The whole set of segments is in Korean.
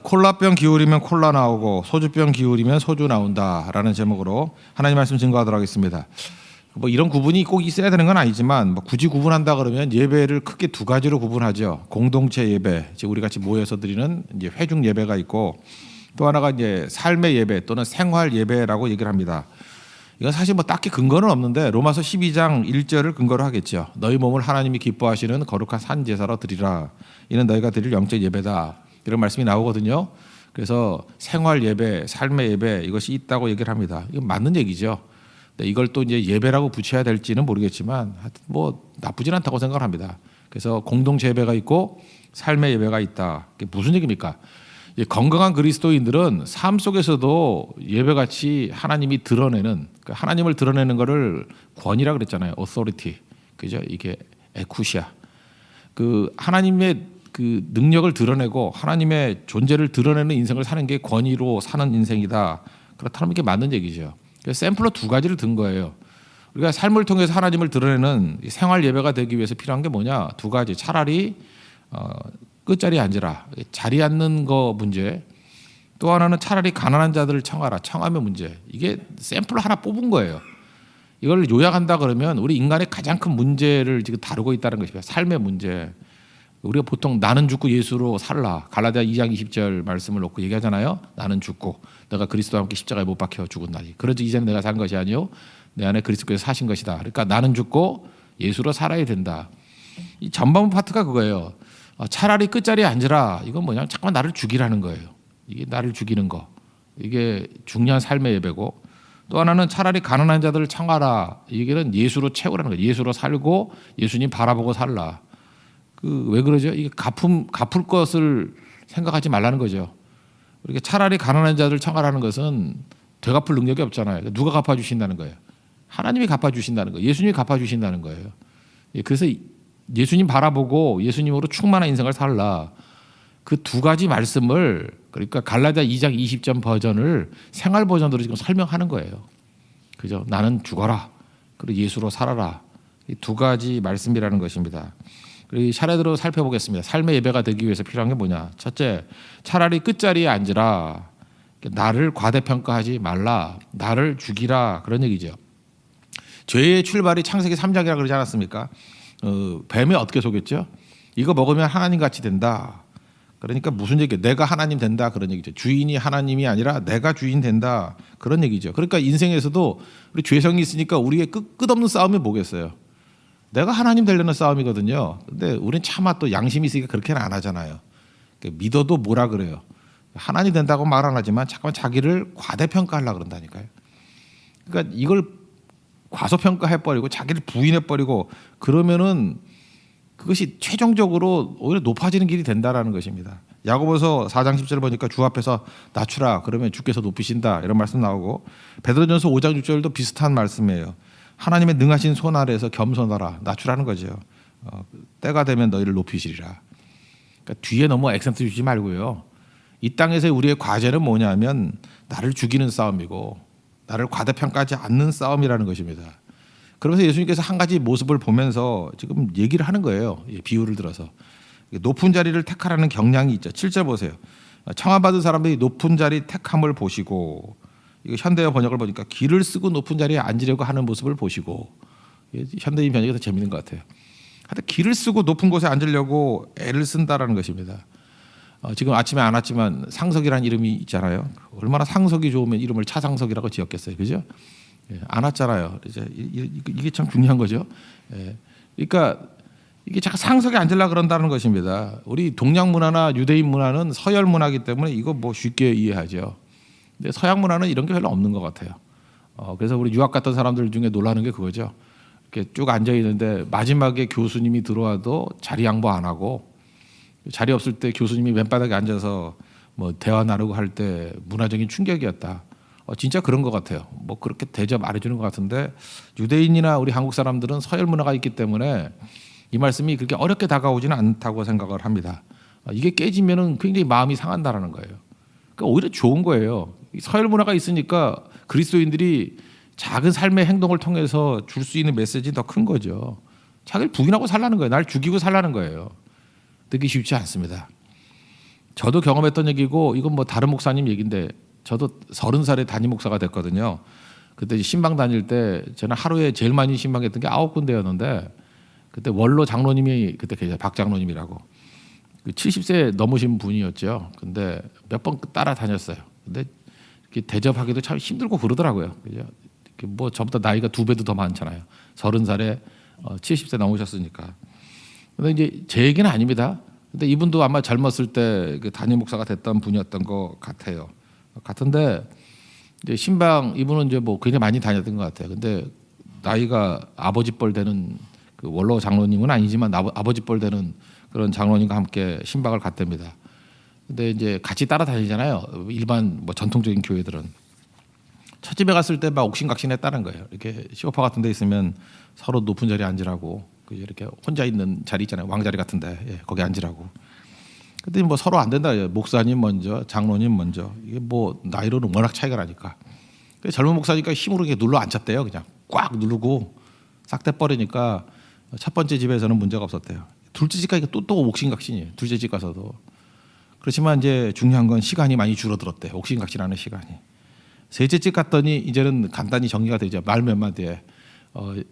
콜라병 기울이면 콜라 나오고 소주병 기울이면 소주 나온다라는 제목으로 하나님 말씀 증거하도록 하겠습니다. 뭐 이런 구분이 꼭 있어야 되는 건 아니지만 뭐 굳이 구분한다 그러면 예배를 크게 두 가지로 구분하죠. 공동체 예배, 즉 우리 같이 모여서 드리는 이제 회중 예배가 있고, 또 하나가 이제 삶의 예배 또는 생활 예배라고 얘기를 합니다. 이건 사실 뭐 딱히 근거는 없는데 로마서 12장 1절을 근거로 하겠죠. 너희 몸을 하나님이 기뻐하시는 거룩한 산 제사로 드리라. 이는 너희가 드릴 영적 예배다. 이런 말씀이 나오거든요. 그래서 생활 예배, 삶의 예배 이것이 있다고 얘기를 합니다. 이건 맞는 얘기죠. 이걸 또 이제 예배라고 붙여야 될지는 모르겠지만 뭐 나쁘진 않다고 생각을 합니다. 그래서 공동체 예배가 있고 삶의 예배가 있다. 이게 무슨 얘기입니까? 건강한 그리스도인들은 삶 속에서도 예배같이 하나님이 드러내는, 하나님을 드러내는 것을 권위라 그랬잖아요. authority. 그죠? 이게 에쿠시아. 그 하나님의 그 능력을 드러내고 하나님의 존재를 드러내는 인생을 사는 게 권위로 사는 인생이다. 그렇다면 이게 맞는 얘기죠. 그래서 샘플로 두 가지를 든 거예요. 우리가 삶을 통해서 하나님을 드러내는 생활 예배가 되기 위해서 필요한 게 뭐냐? 두 가지. 차라리 끝자리에 앉으라. 자리에 앉는 거 문제. 또 하나는 차라리 가난한 자들을 청하라. 청하면 문제. 이게 샘플 하나 뽑은 거예요. 이걸 요약한다 그러면 우리 인간의 가장 큰 문제를 지금 다루고 있다는 것이에요. 삶의 문제. 우리가 보통 나는 죽고 예수로 살라. 갈라디아 2장 20절 말씀을 놓고 얘기하잖아요. 나는 죽고 내가 그리스도와 함께 십자가에 못 박혀 죽은 날이. 그러지 이제는 내가 산 것이 아니요 내 안에 그리스도께서 사신 것이다. 그러니까 나는 죽고 예수로 살아야 된다. 이 전반부 파트가 그거예요. 차라리 끝자리에 앉으라. 이건 뭐냐면 잠깐만 나를 죽이라는 거예요. 이게 나를 죽이는 거. 이게 중요한 삶의 예배고, 또 하나는 차라리 가난한 자들을 청하라. 이게는 예수로 채우라는 거예요. 예수로 살고 예수님 바라보고 살라. 왜 그러죠? 이게 갚을 것을 생각하지 말라는 거죠. 우리가 차라리 가난한 자들 청하라는 것은 되갚을 능력이 없잖아요. 누가 갚아주신다는 거예요? 하나님이 갚아주신다는 거예요. 예수님이 갚아주신다는 거예요. 그래서 예수님 바라보고 예수님으로 충만한 인생을 살라. 그 두 가지 말씀을, 그러니까 갈라디아 2장 20절 버전을 생활 버전으로 지금 설명하는 거예요. 그죠? 나는 죽어라. 그리고 예수로 살아라. 이 두 가지 말씀이라는 것입니다. 그리고 차례대로 살펴보겠습니다. 삶의 예배가 되기 위해서 필요한 게 뭐냐? 첫째, 차라리 끝자리에 앉으라. 나를 과대평가하지 말라. 나를 죽이라. 그런 얘기죠. 죄의 출발이 창세기 3장이라고 그러지 않았습니까? 뱀이 어떻게 속였죠? 이거 먹으면 하나님 같이 된다. 그러니까 무슨 얘기예요? 내가 하나님 된다. 그런 얘기죠. 주인이 하나님이 아니라 내가 주인 된다. 그런 얘기죠. 그러니까 인생에서도 우리 죄성이 있으니까 우리의 끝없는 싸움이 뭐겠어요? 내가 하나님 되려는 싸움이거든요. 근데 우리는 차마 또 양심이 있으니까 그렇게는 안 하잖아요. 믿어도 뭐라 그래요? 하나님 된다고 말 안 하지만 잠깐만 자기를 과대평가하려고 그런다니까요. 그러니까 이걸 과소평가해버리고 자기를 부인해버리고 그러면은 그것이 최종적으로 오히려 높아지는 길이 된다라는 것입니다. 야고보서 4장 10절 보니까 주 앞에서 낮추라. 그러면 주께서 높이신다. 이런 말씀 나오고, 베드로전서 5장 6절도 비슷한 말씀이에요. 하나님의 능하신 손 아래에서 겸손하라. 낮추라는 거죠. 때가 되면 너희를 높이시리라. 그러니까 뒤에 너무 액센트 주지 말고요. 이 땅에서 우리의 과제는 뭐냐면 나를 죽이는 싸움이고 나를 과대평가하지 않는 싸움이라는 것입니다. 그러면서 예수님께서 한 가지 모습을 보면서 지금 얘기를 하는 거예요. 비유를 들어서. 높은 자리를 택하라는 경향이 있죠. 7절 보세요. 청함받은 사람들이 높은 자리 택함을 보시고, 이거 현대어 번역을 보니까 길을 쓰고 높은 자리에 앉으려고 하는 모습을 보시고, 현대인 번역이 더 재밌는 것 같아요. 하여튼 길을 쓰고 높은 곳에 앉으려고 애를 쓴다라는 것입니다. 지금 아침에 안 왔지만 상석이라는 이름이 있잖아요. 얼마나 상석이 좋으면 이름을 차상석이라고 지었겠어요. 그죠? 안 왔잖아요. 이게 참 중요한 거죠. 그러니까 이게 자꾸 상석에 앉으려고 그런다는 것입니다. 우리 동양 문화나 유대인 문화는 서열 문화이기 때문에 이거 뭐 쉽게 이해하죠. 근데 서양 문화는 이런 게 별로 없는 것 같아요. 그래서 우리 유학 갔던 사람들 중에 놀라는 게 그거죠. 이렇게 쭉 앉아 있는데 마지막에 교수님이 들어와도 자리 양보 안 하고, 자리 없을 때 교수님이 맨바닥에 앉아서 뭐 대화 나누고 할 때 문화적인 충격이었다. 진짜 그런 것 같아요. 뭐 그렇게 대접 안 해주는 것 같은데, 유대인이나 우리 한국 사람들은 서열 문화가 있기 때문에 이 말씀이 그렇게 어렵게 다가오지는 않다고 생각을 합니다. 이게 깨지면은 굉장히 마음이 상한다라는 거예요. 그러니까 오히려 좋은 거예요. 서열 문화가 있으니까 그리스도인들이 작은 삶의 행동을 통해서 줄 수 있는 메시지는 더 큰 거죠. 자기를 부인하고 살라는 거예요. 날 죽이고 살라는 거예요. 듣기 쉽지 않습니다. 저도 경험했던 얘기고 이건 뭐 다른 목사님 얘기인데 저도 30살에 담임 목사가 됐거든요. 그때 신방 다닐 때 저는 하루에 제일 많이 신방했던 게 9군데였는데 그때 원로 장로님이 그때 계세요. 박 장로님이라고. 70세 넘으신 분이었죠. 근데 몇 번 따라다녔어요. 근데 이렇게 대접하기도 참 힘들고 그러더라고요. 그죠? 뭐 저보다 나이가 2배도 더 많잖아요. 30살에 70세 넘으셨으니까. 근데 이제 제 얘기는 아닙니다. 근데 이분도 아마 젊었을 때 그 담임 목사가 됐던 분이었던 것 같아요. 같은데 이제 신방 이분은 이제 뭐 굉장히 많이 다녔던 것 같아요. 근데 나이가 아버지 뻘 되는 그 원로 장로님은 아니지만 아버지 뻘 되는 그런 장로님과 함께 신방을 갔답니다. 근데 이제 같이 따라다니잖아요. 일반 뭐 전통적인 교회들은 첫 집에 갔을 때 막 옥신각신했다는 거예요. 이렇게 시오파 같은 데 있으면 서로 높은 자리에 앉으라고 이렇게 혼자 있는 자리 있잖아요. 왕자리 같은데 예, 거기 앉으라고. 근데 뭐 서로 안 된다. 목사님 먼저, 장로님 먼저. 이게 뭐 나이로는 워낙 차이가 나니까. 젊은 목사니까 힘으로 이렇게 눌러 앉혔대요. 그냥 꽉 누르고 싹 떼버리니까 첫 번째 집에서는 문제가 없었대요. 둘째 집 가니까 또 옥신각신이에요. 둘째 집 가서도. 그렇지만 이제 중요한 건 시간이 많이 줄어들었대요. 옥신각신하는 시간이. 셋째 집 갔더니 이제는 간단히 정리가 되죠. 말 몇 마디에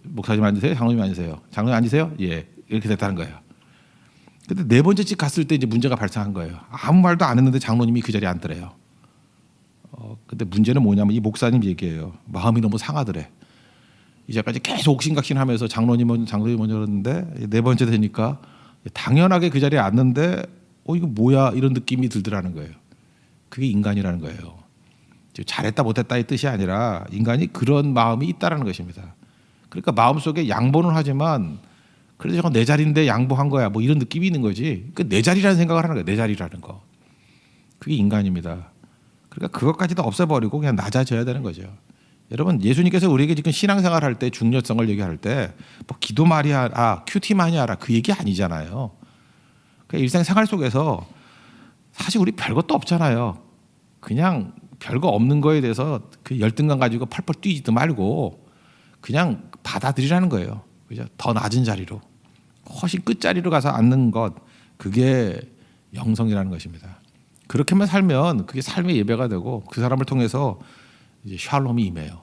목사님 앉으세요, 장로님 앉으세요, 장로님 앉으세요. 예, 이렇게 됐다는 거예요. 근데 네 번째 집 갔을 때 이제 문제가 발생한 거예요. 아무 말도 안 했는데 장로님이 그 자리에 앉더래요. 근데 문제는 뭐냐면 이 목사님 얘기예요. 마음이 너무 상하더래. 이제까지 계속 옥신각신하면서 장로님 먼저 했는데 네 번째 되니까 당연하게 그 자리에 앉는데 이거 뭐야 이런 느낌이 들더라는 거예요. 그게 인간이라는 거예요. 잘했다 못했다의 뜻이 아니라 인간이 그런 마음이 있다라는 것입니다. 그러니까 마음속에 양보는 하지만 그래도 저건 내 자리인데 양보한 거야 뭐 이런 느낌이 있는 거지. 그 내 자리라는 생각을 하는 거예요. 내 자리라는 거. 그게 인간입니다. 그러니까 그것까지도 없애버리고 그냥 낮아져야 되는 거죠. 여러분 예수님께서 우리에게 지금 신앙생활 할 때 중요성을 얘기할 때 뭐 기도 많이 하라, 큐티 많이 하라 그 얘기 아니잖아요. 그러니까 일상생활 속에서 사실 우리 별것도 없잖아요. 그냥 별거 없는 거에 대해서 그 열등감 가지고 펄펄 뛰지도 말고 그냥 받아들이라는 거예요. 그죠? 더 낮은 자리로 훨씬 끝자리로 가서 앉는 것 그게 영성이라는 것입니다. 그렇게만 살면 그게 삶의 예배가 되고 그 사람을 통해서 이제 샬롬이 임해요.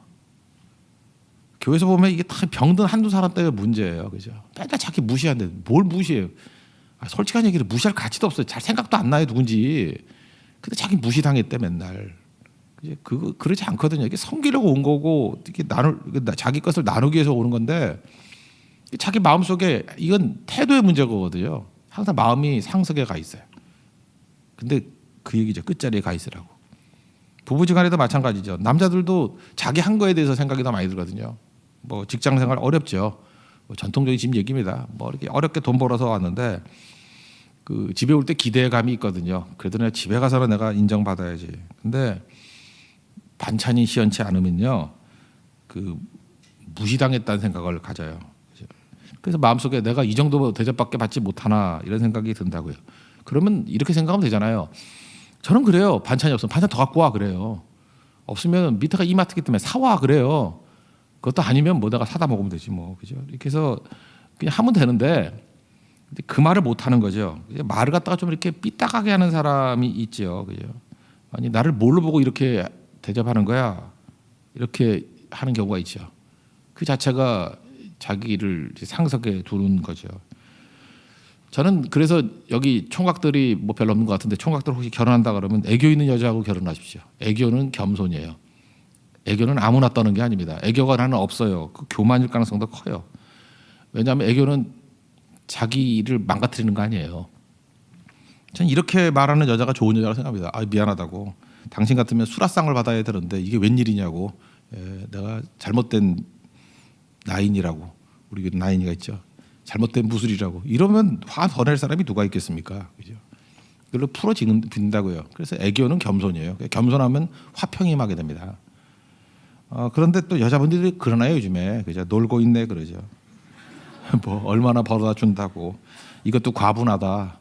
교회에서 보면 이게 다 병든 한두 사람 때문에 문제예요. 그죠? 맨날 자기 무시한대. 뭘 무시해요? 솔직한 얘기를 무시할 가치도 없어요. 잘 생각도 안 나요 누군지. 근데 자기 무시당했대 맨날. 그러지 않거든요. 이게 섬기려고 온 거고 이게 자기 것을 나누기 위해서 오는 건데 자기 마음속에 이건 태도의 문제거든요. 항상 마음이 상석에 가 있어요. 근데 그 얘기죠. 끝자리에 가 있으라고. 부부지간에도 마찬가지죠. 남자들도 자기 한 거에 대해서 생각이 더 많이 들거든요. 뭐 직장생활 어렵죠. 뭐 전통적인 집 얘기입니다. 뭐 이렇게 어렵게 돈 벌어서 왔는데 그 집에 올 때 기대감이 있거든요. 그래도 내가 집에 가서는 내가 인정받아야지. 근데 반찬이 시원치 않으면요, 그 무시당했다는 생각을 가져요. 그래서 마음속에 내가 이 정도 대접밖에 받지 못하나 이런 생각이 든다고요. 그러면 이렇게 생각하면 되잖아요. 저는 그래요. 반찬이 없으면 반찬 더 갖고 와 그래요. 없으면 밑에가 이마트기 때문에 사와 그래요. 그것도 아니면 뭐 내가 사다 먹으면 되지 뭐 그죠. 이렇게 해서 그냥 하면 되는데 그 말을 못 하는 거죠. 말을 갖다가 좀 이렇게 삐딱하게 하는 사람이 있죠. 그죠. 아니 나를 뭘로 보고 이렇게 대접하는 거야? 이렇게 하는 경우가 있죠. 그 자체가 자기를 상석에 두는 거죠. 저는 그래서 여기 총각들이 뭐 별로 없는 것 같은데 총각들 혹시 결혼한다 그러면 애교 있는 여자하고 결혼하십시오. 애교는 겸손이에요. 애교는 아무나 떠는 게 아닙니다. 애교가 나는 없어요. 그 교만일 가능성도 커요. 왜냐하면 애교는 자기를 망가뜨리는 거 아니에요. 저는 이렇게 말하는 여자가 좋은 여자라고 생각합니다. 미안하다고. 당신 같으면 수라상을 받아야 되는데 이게 웬일이냐고. 내가 잘못된 나인이라고. 우리 교회 나인이가 있죠. 잘못된 무술이라고. 이러면 화 더 낼 사람이 누가 있겠습니까? 그죠? 그걸로 풀어진다고요. 그래서 애교는 겸손이에요. 겸손하면 화평이 임하게 됩니다. 그런데 또 여자분들이 그러나요 요즘에. 그죠? 놀고 있네 그러죠. 뭐 얼마나 벌어다 준다고. 이것도 과분하다.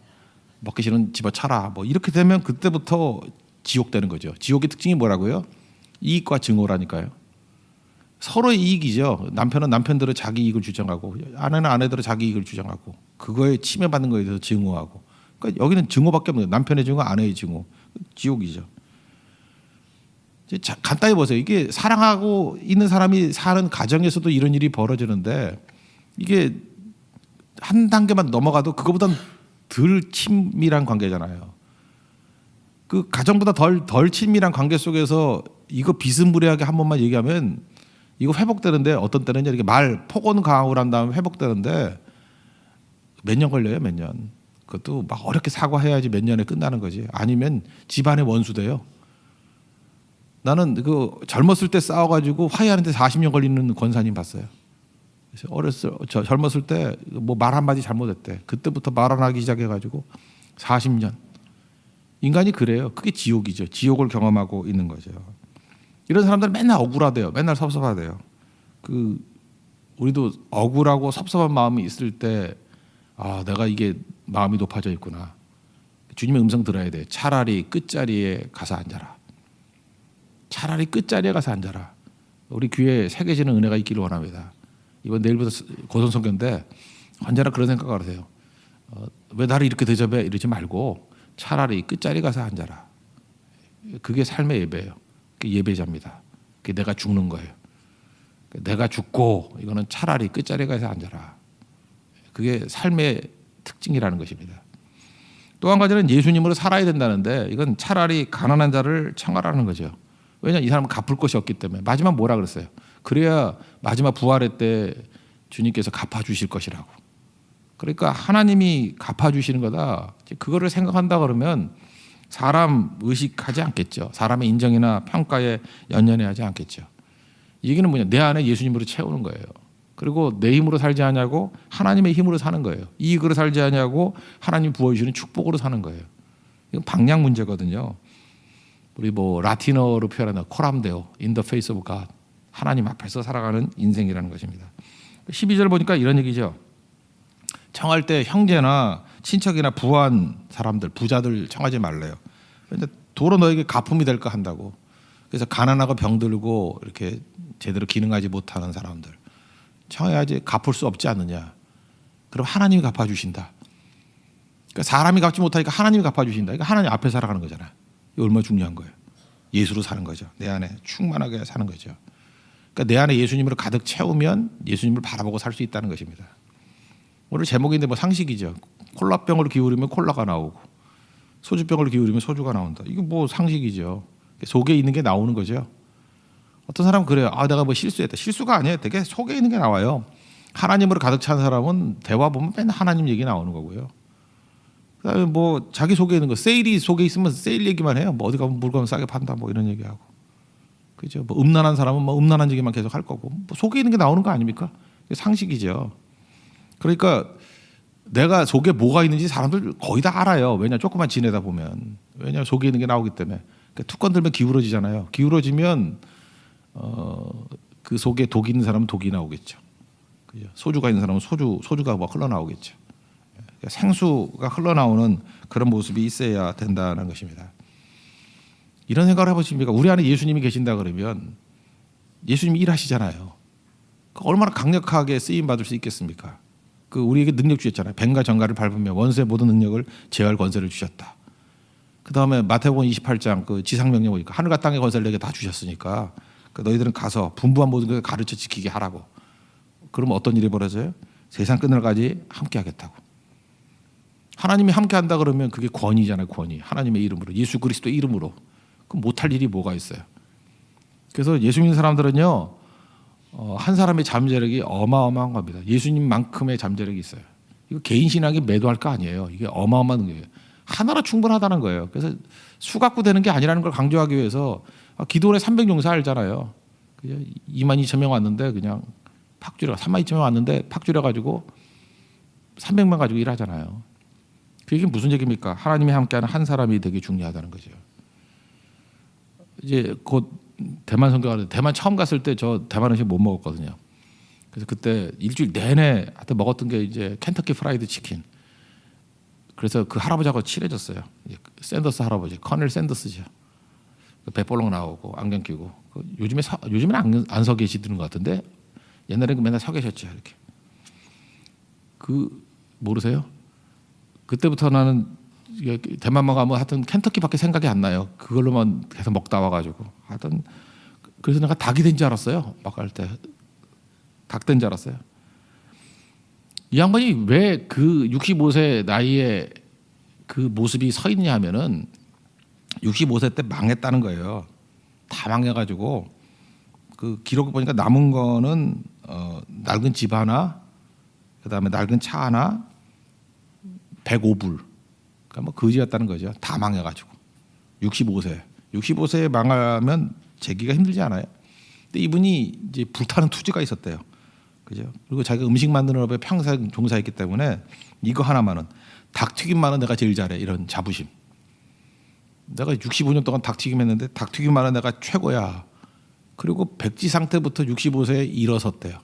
먹기 싫은 집어쳐라. 뭐 이렇게 되면 그때부터 지옥되는 거죠. 지옥의 특징이 뭐라고요? 이익과 증오라니까요. 서로의 이익이죠. 남편은 남편대로 자기 이익을 주장하고 아내는 아내대로 자기 이익을 주장하고 그거에 침해받는 거에 대해서 증오하고 그러니까 여기는 증오밖에 없는 거예요. 남편의 증오, 아내의 증오. 지옥이죠. 간단히 보세요. 이게 사랑하고 있는 사람이 사는 가정에서도 이런 일이 벌어지는데 이게 한 단계만 넘어가도 그거보단 덜 친밀한 관계잖아요. 그 가정보다 덜 친밀한 관계 속에서 이거 비스무리하게 한 번만 얘기하면 이거 회복되는데 어떤 때는 이렇게 말 폭언 강압을 한 다음에 회복되는데 몇 년 걸려요, 몇 년. 그것도 막 어렵게 사과해야지 몇 년에 끝나는 거지. 아니면 집안의 원수 돼요. 나는 그 젊었을 때 싸워가지고 화해하는데 40년 걸리는 권사님 봤어요. 젊었을 때 뭐 말 한마디 잘못했대. 그때부터 말 안 하기 시작해가지고 40년. 인간이 그래요. 그게 지옥이죠. 지옥을 경험하고 있는 거죠. 이런 사람들은 맨날 억울하대요. 맨날 섭섭하대요. 우리도 억울하고 섭섭한 마음이 있을 때 내가 이게 마음이 높아져 있구나. 주님의 음성 들어야 돼. 차라리 끝자리에 가서 앉아라. 차라리 끝자리에 가서 앉아라. 우리 귀에 새겨지는 은혜가 있기를 원합니다. 이번 내일부터 고선성교인데 언제나 그런 생각을 하세요. 왜 나를 이렇게 대접해? 이러지 말고 차라리 끝자리에 가서 앉아라. 그게 삶의 예배예요. 그게 예배자입니다. 그게 내가 죽는 거예요. 내가 죽고 이거는 차라리 끝자리에 가서 앉아라. 그게 삶의 특징이라는 것입니다. 또 한 가지는 예수님으로 살아야 된다는데 이건 차라리 가난한 자를 청하라는 거죠. 왜냐하면 이 사람은 갚을 것이 없기 때문에. 마지막 뭐라 그랬어요? 그래야 마지막 부활의 때 주님께서 갚아주실 것이라고. 그러니까 하나님이 갚아주시는 거다. 그거를 생각한다 그러면 사람 의식하지 않겠죠. 사람의 인정이나 평가에 연연해하지 않겠죠. 이 얘기는 뭐냐? 내 안에 예수님으로 채우는 거예요. 그리고 내 힘으로 살지 않냐고 하나님의 힘으로 사는 거예요. 이익으로 살지 않냐고 하나님 부어주시는 축복으로 사는 거예요. 이건 방향 문제거든요. 우리 뭐 라틴어로 표현하는 코람데오, in the face of God. 하나님 앞에서 살아가는 인생이라는 것입니다. 12절 보니까 이런 얘기죠. 청할 때 형제나 친척이나 부한 사람들, 부자들 청하지 말래요. 근데 도로 너에게 가품이 될까 한다고. 그래서 가난하고 병들고 이렇게 제대로 기능하지 못하는 사람들 청해야지 갚을 수 없지 않느냐. 그럼 하나님이 갚아주신다. 그러니까 사람이 갚지 못하니까 하나님이 갚아주신다. 그러니까 하나님 앞에 살아가는 거잖아요. 이거 얼마나 중요한 거예요. 예수로 사는 거죠. 내 안에 충만하게 사는 거죠. 그러니까 내 안에 예수님으로 가득 채우면 예수님을 바라보고 살 수 있다는 것입니다. 오늘 제목인데 뭐 상식이죠. 콜라병을 기울이면 콜라가 나오고 소주병을 기울이면 소주가 나온다. 이거 뭐 상식이죠. 속에 있는 게 나오는 거죠. 어떤 사람은 그래요. 내가 뭐 실수했다. 실수가 아니에요. 되게 속에 있는 게 나와요. 하나님으로 가득 찬 사람은 대화 보면 맨날 하나님 얘기 나오는 거고요. 그다음에 뭐 자기 속에 있는 거 세일이 속에 있으면 세일 얘기만 해요. 뭐 어디 가면 물건 싸게 판다 뭐 이런 얘기하고. 그죠? 뭐 음란한 사람은 뭐 음란한 얘기만 계속 할 거고. 뭐 속에 있는 게 나오는 거 아닙니까? 상식이죠. 그러니까 내가 속에 뭐가 있는지 사람들 거의 다 알아요. 왜냐 조금만 지내다 보면. 왜냐 속에 있는 게 나오기 때문에. 그러니까 툭 건들면 기울어지잖아요. 기울어지면 그 속에 독이 있는 사람은 독이 나오겠죠. 그죠? 소주가 있는 사람은 소주가 막 흘러나오겠죠. 그러니까 생수가 흘러나오는 그런 모습이 있어야 된다는 것입니다. 이런 생각을 해보십니까? 우리 안에 예수님이 계신다 그러면 예수님이 일하시잖아요. 얼마나 강력하게 쓰임 받을 수 있겠습니까? 우리에게 능력 주셨잖아요. 뱀과 정갈을 밟으며 원수의 모든 능력을 제어할 권세를 주셨다. 그 다음에 마태복음 28장 지상명령 보니까 하늘과 땅의 권세를 내게 다 주셨으니까 너희들은 가서 분부한 모든 것을 가르쳐 지키게 하라고. 그러면 어떤 일이 벌어져요? 세상 끝날까지 함께 하겠다고. 하나님이 함께 한다 그러면 그게 권위잖아요. 권위. 하나님의 이름으로. 예수 그리스도의 이름으로. 그럼 못할 일이 뭐가 있어요? 그래서 예수 믿는 사람들은요. 한 사람의 잠재력이 어마어마한 겁니다. 예수님만큼의 잠재력이 있어요. 이거 개인 신앙이 매도할 거 아니에요. 이게 어마어마한 거예요. 하나로 충분하다는 거예요. 그래서 수 갖고 되는 게 아니라는 걸 강조하기 위해서 기도원에 300용사 알잖아요. 22,000명 왔는데 그냥 팍 줄여 32,000명 왔는데 팍 줄여가지고 300명 가지고 일하잖아요. 그게 무슨 얘기입니까? 하나님이 함께하는 한 사람이 되게 중요하다는 거죠. 이제 곧 대만 선교하는데 대만 처음 갔을 때 저 대만 음식 못 먹었거든요. 그래서 그때 일주일 내내 하여튼 먹었던 게 이제 켄터키 프라이드 치킨. 그래서 그 할아버지하고 친해졌어요. 샌더스 할아버지, 커넬 샌더스죠. 배볼록 나오고 안경 끼고. 요즘에는 안 서 계시는 것 같은데 옛날에는 맨날 서 계셨죠. 이렇게. 모르세요? 그때부터 나는 대만만 가면 하여튼 켄터키밖에 생각이 안 나요. 그걸로만 계속 먹다 와가지고 하여튼 그래서 내가 닭이 된 줄 알았어요. 막 갈 때 닭 된 줄 알았어요. 이 양반이 왜 그 65세 나이에 그 모습이 서 있냐 하면은 65세 때 망했다는 거예요. 다 망해가지고 그 기록을 보니까 남은 거는 낡은 집 하나, 그다음에 낡은 차 하나, 105불. 그러니까 뭐 거지였다는 거죠. 다 망해가지고 65세에 망하면 재기가 힘들지 않아요. 근데 이분이 이제 불타는 투지가 있었대요. 그죠? 그리고 자기가 음식 만드는 업에 평생 종사했기 때문에 이거 하나만은 닭튀김만은 내가 제일 잘해 이런 자부심. 내가 65년 동안 닭튀김 했는데 닭튀김만은 내가 최고야. 그리고 백지 상태부터 65세에 일어섰대요.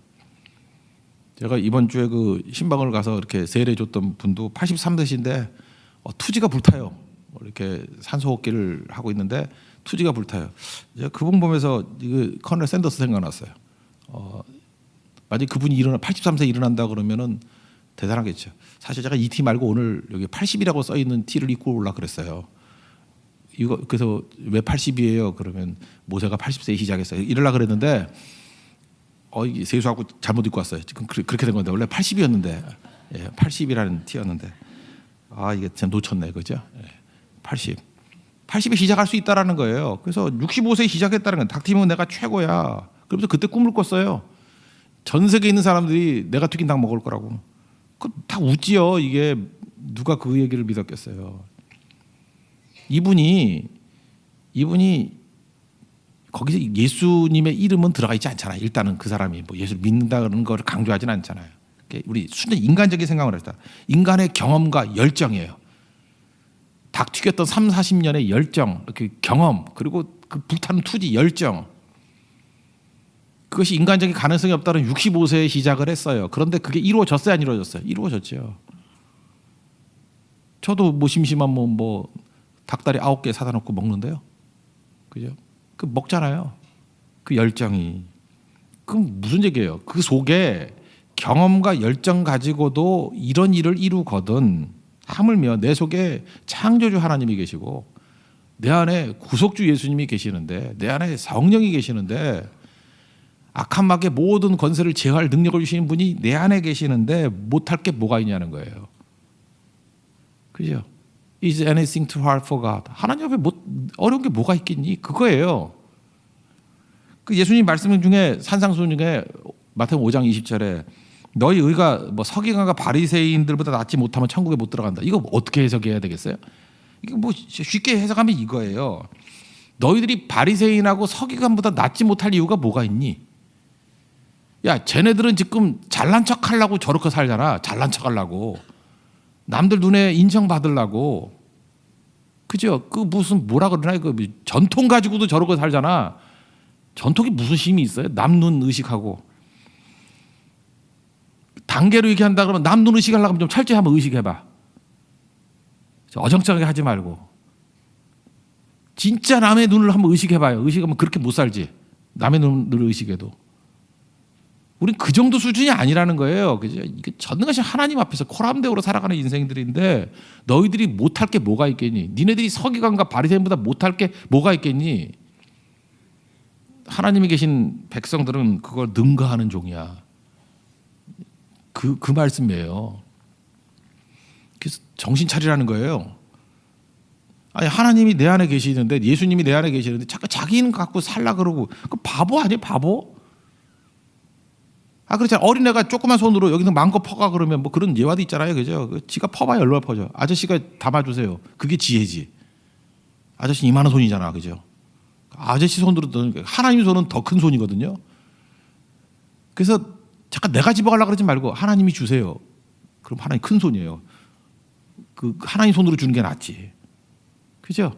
제가 이번 주에 그 신방을 가서 이렇게 세례 줬던 분도 83세신데 투지가 불타요. 이렇게 산소호흡기를 하고 있는데 투지가 불타요. 제가 그분 보면서 이거 커널 샌더스 생각났어요. 만약 그분이 83세 일어난다 그러면은 대단하겠죠. 사실 제가 이 티 말고 오늘 여기 80이라고 써 있는 티를 입고 올라 그랬어요. 이거 그래서 왜 80이에요? 그러면 모세가 80세에 시작했어요. 이러려 그랬는데 이게 세수하고 잘못 입고 왔어요. 지금 그렇게 된 건데 원래 80이었는데 80이라는 티였는데 이게 참 놓쳤네, 그죠? 80에 시작할 수 있다라는 거예요. 그래서 65세에 시작했다는 건 닭튀김은 내가 최고야. 그러면서 그때 꿈을 꿨어요. 전 세계에 있는 사람들이 내가 튀긴 닭 먹을 거라고. 그 다 웃지요. 이게 누가 그 얘기를 믿었겠어요. 이분이 거기서 예수님의 이름은 들어가 있지 않잖아요. 일단은 그 사람이 뭐 예수를 믿는다는 걸 강조하지는 않잖아요. 우리 순전 인간적인 생각을 했다. 인간의 경험과 열정이에요. 닭 튀겼던 3, 40년의 열정, 그 경험, 그리고 그 불타는 투지 열정. 그것이 인간적인 가능성이 없다는 65세에 시작을 했어요. 그런데 그게 이루어졌어요, 안 이루어졌어요? 이루어졌죠. 저도 뭐 심심하면 뭐 닭다리 9개 사다 놓고 먹는데요. 그죠? 그 먹잖아요. 그 열정이. 그럼 무슨 얘기예요? 그 속에 경험과 열정 가지고도 이런 일을 이루거든. 하물며 내 속에 창조주 하나님이 계시고 내 안에 구속주 예수님이 계시는데 내 안에 성령이 계시는데 악한 마귀의 모든 권세를 제어할 능력을 주시는 분이 내 안에 계시는데 못할 게 뭐가 있냐는 거예요. 그죠? Is anything too hard for God? 하나님 앞에 어려운 게 뭐가 있겠니? 그거예요. 그 예수님 말씀 중에 산상수훈 중에 마태복음 5장 20절에 너희 의가 뭐 서기관과 바리새인들보다 낫지 못하면 천국에 못 들어간다. 이거 어떻게 해석해야 되겠어요? 이거 뭐 쉽게 해석하면 이거예요. 너희들이 바리새인하고 서기관보다 낫지 못할 이유가 뭐가 있니? 야, 쟤네들은 지금 잘난 척 하려고 저렇게 살잖아. 잘난 척 하려고. 남들 눈에 인정받으려고. 그죠? 그 무슨 뭐라 그러나 그 전통 가지고도 저러고 살잖아. 전통이 무슨 힘이 있어요? 남 눈 의식하고. 단계로 얘기한다 그러면 남 눈 의식하려고 하면 좀 철저히 한번 의식해봐. 어정쩡하게 하지 말고. 진짜 남의 눈을 한번 의식해봐요. 의식하면 그렇게 못 살지. 남의 눈을 의식해도. 우린 그 정도 수준이 아니라는 거예요. 그죠? 이게 전능하신 하나님 앞에서 코람대오로 살아가는 인생들인데 너희들이 못할 게 뭐가 있겠니? 니네들이 서기관과 바리새인보다 못할 게 뭐가 있겠니? 하나님이 계신 백성들은 그걸 능가하는 종이야. 그 말씀이에요. 그래서 정신 차리라는 거예요. 아니 하나님이 내 안에 계시는데 예수님이 내 안에 계시는데 자꾸 자기는 갖고 살라 그러고 그 바보 아니에요? 바보? 그렇잖아. 어린애가 조그만 손으로 여기서 마음껏 퍼가 그러면 뭐 그런 예화도 있잖아요. 그죠? 지가 퍼봐야 얼마나 퍼져. 아저씨가 담아주세요. 그게 지혜지. 아저씨 이만한 손이잖아. 그죠? 아저씨 손으로 하나님 손은 더 큰 손이거든요. 그래서 잠깐 내가 집어가려고 그러지 말고 하나님이 주세요. 그럼 하나님 큰 손이에요. 그 하나님 손으로 주는 게 낫지. 그죠?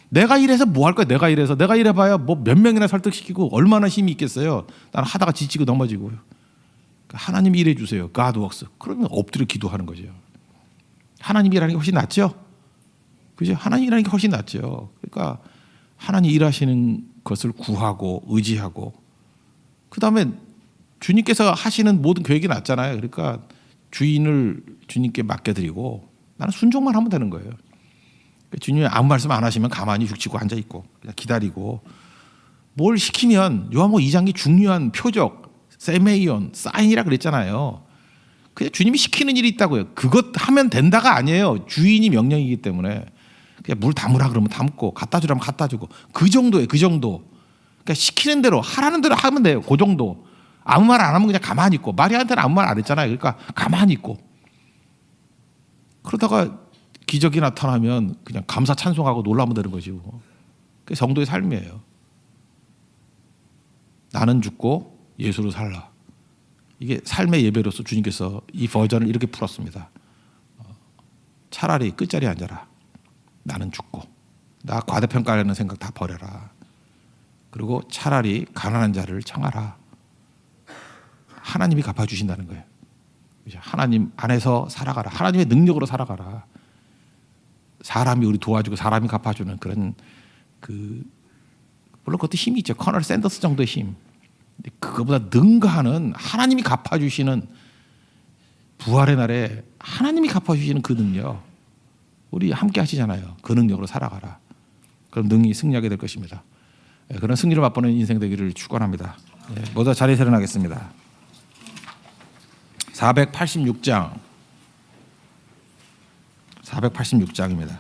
내가 이래서 뭐 할 거야? 내가 이래봐야 뭐 몇 명이나 설득시키고 얼마나 힘이 있겠어요. 나는 하다가 지치고 넘어지고. 하나님이 일해 주세요. God works. 그러면 엎드려 기도하는 거죠. 하나님이 일하는 게 훨씬 낫죠. 그죠? 하나님 일하는 게 훨씬 낫죠. 그러니까 하나님 일하시는 것을 구하고 의지하고 그다음에 주님께서 하시는 모든 계획이 낫잖아요. 그러니까 주인을 주님께 맡겨드리고 나는 순종만 하면 되는 거예요. 주님이 아무 말씀 안 하시면 가만히 죽치고 앉아 있고 그냥 기다리고 뭘 시키면 요한복음 2장이 중요한 표적, 세메이온, 사인이라 그랬잖아요. 그냥 주님이 시키는 일이 있다고요. 그것 하면 된다가 아니에요. 주인이 명령이기 때문에 그냥 물 담으라 그러면 담고 갖다 주라면 갖다 주고 그 정도예요. 그 정도. 그러니까 시키는 대로 하라는 대로 하면 돼요. 그 정도. 아무 말 안 하면 그냥 가만히 있고 마리아한테는 아무 말 안 했잖아요. 그러니까 가만히 있고 그러다가 기적이 나타나면 그냥 감사 찬송하고 놀라면 되는 것이고 그게 성도의 삶이에요. 나는 죽고 예수로 살라. 이게 삶의 예배로서 주님께서 이 버전을 이렇게 풀었습니다. 차라리 끝자리에 앉아라. 나는 죽고 나 과대평가하는 생각 다 버려라. 그리고 차라리 가난한 자를 청하라. 하나님이 갚아주신다는 거예요. 하나님 안에서 살아가라. 하나님의 능력으로 살아가라. 사람이 우리 도와주고 사람이 갚아주는 그런 물론 그것도 힘이 있죠. 커널 샌더스 정도의 힘. 그거보다 능가하는 하나님이 갚아주시는 부활의 날에 하나님이 갚아주시는 그 능력 우리 함께 하시잖아요. 그 능력으로 살아가라. 그럼 능히 승리하게 될 것입니다. 그런 승리를 맛보는 인생 되기를 축원합니다. 모두 자리에 일어나겠습니다. 486장 486장입니다.